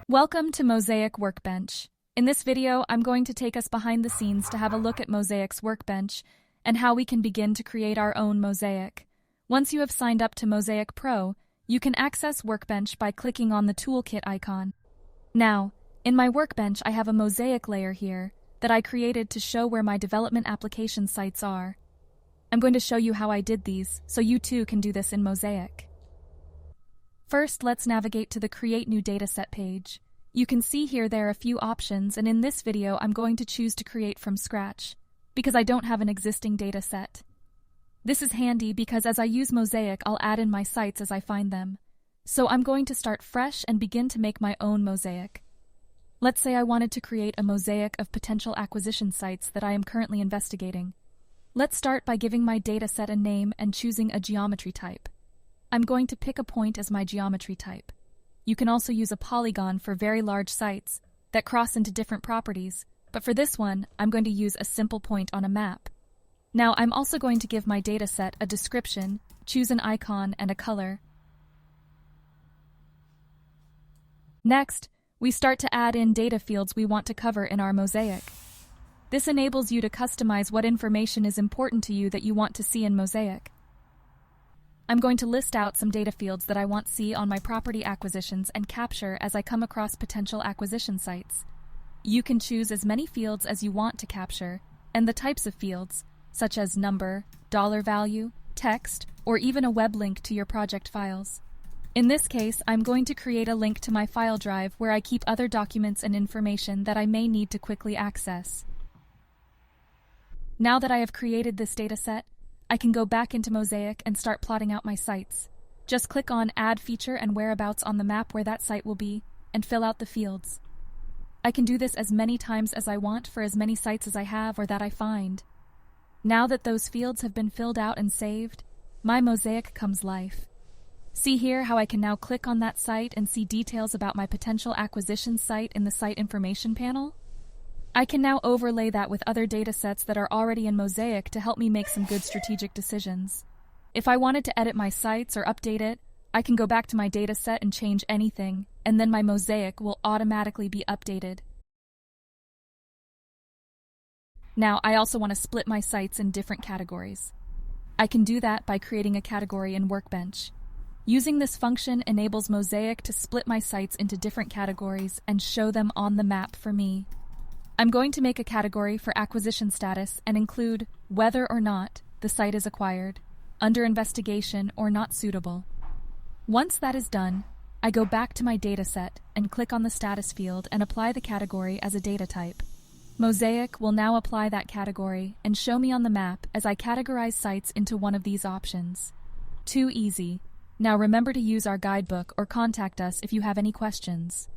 Welcome to MOSAIC Workbench. In this video, I'm going to take us behind the scenes to have a look at MOSAIC's Workbench and how we can begin to create our own mosaic. Once you have signed up to MOSAIC Pro, you can access Workbench by clicking on the toolkit icon. Now, in my Workbench, I have a mosaic layer here that I created to show where my development application sites are. I'm going to show you how I did these, so you too can do this in MOSAIC. First, let's navigate to the Create New Dataset page. You can see here there are a few options, and in this video I'm going to choose to create from scratch, because I don't have an existing dataset. This is handy because as I use MOSAIC, I'll add in my sites as I find them. So I'm going to start fresh and begin to make my own mosaic. Let's say I wanted to create a mosaic of potential acquisition sites that I am currently investigating. Let's start by giving my dataset a name and choosing a geometry type. I'm going to pick a point as my geometry type. You can also use a polygon for very large sites that cross into different properties, but for this one, I'm going to use a simple point on a map. Now, I'm also going to give my dataset a description, choose an icon and a color. Next, we start to add in data fields we want to cover in our mosaic. This enables you to customize what information is important to you that you want to see in MOSAIC. I'm going to list out some data fields that I want to see on my property acquisitions and capture as I come across potential acquisition sites. You can choose as many fields as you want to capture, and the types of fields, such as number, dollar value, text, or even a web link to your project files. In this case, I'm going to create a link to my file drive where I keep other documents and information that I may need to quickly access. Now that I have created this dataset, I can go back into MOSAIC and start plotting out my sites. Just click on Add Feature and Whereabouts on the map where that site will be, and fill out the fields. I can do this as many times as I want for as many sites as I have or that I find. Now that those fields have been filled out and saved, my mosaic comes life. See here how I can now click on that site and see details about my potential acquisition site in the Site Information panel? I can now overlay that with other datasets that are already in MOSAIC to help me make some good strategic decisions. If I wanted to edit my sites or update it, I can go back to my dataset and change anything, and then my mosaic will automatically be updated. Now, I also want to split my sites in different categories. I can do that by creating a category in Workbench. Using this function enables MOSAIC to split my sites into different categories and show them on the map for me. I'm going to make a category for acquisition status and include whether or not the site is acquired, under investigation, or not suitable. Once that is done, I go back to my dataset and click on the status field and apply the category as a data type. MOSAIC will now apply that category and show me on the map as I categorize sites into one of these options. Too easy. Now remember to use our guidebook or contact us if you have any questions.